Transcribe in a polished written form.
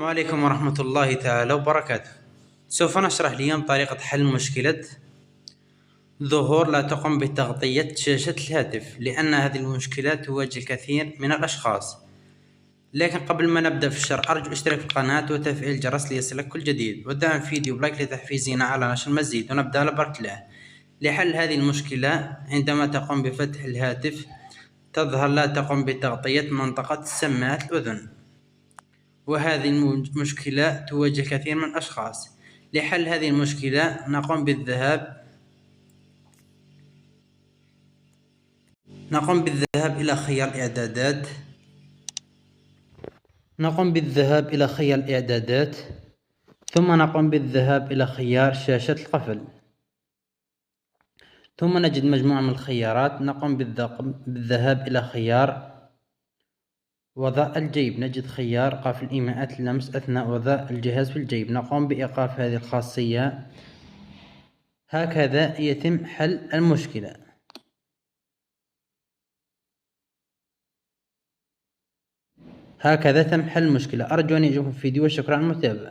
عليكم ورحمة الله تعالى وبركاته. سوف نشرح اليوم طريقة حل مشكلة ظهور لا تقوم بتغطية شاشة الهاتف، لأن هذه المشكلة تواجه الكثير من الأشخاص. لكن قبل ما نبدأ في الشرح أرجو الاشتراك في القناة وتفعيل الجرس ليصلك كل جديد، ودعم فيديو بلايك لتحفيزنا على نشر المزيد. ونبدأ على بركة الله. لحل هذه المشكلة، عندما تقوم بفتح الهاتف تظهر لا تقوم بتغطية منطقة سماعة الأذن، وهذه المشكلة تواجه كثير من الأشخاص. لحل هذه المشكلة نقوم بالذهاب إلى خيار الإعدادات. ثم نقوم بالذهاب إلى خيار شاشة القفل، ثم نجد مجموعة من الخيارات. نقوم بالذهاب إلى خيار وضع الجيب، نجد خيار قفل إيماءات اللمس أثناء وضع الجهاز في الجيب. نقوم بإيقاف هذه الخاصية. هكذا يتم حل المشكلة. هكذا تم حل المشكلة. أرجو أن يعجبكم الفيديو وشكرا على المتابعة.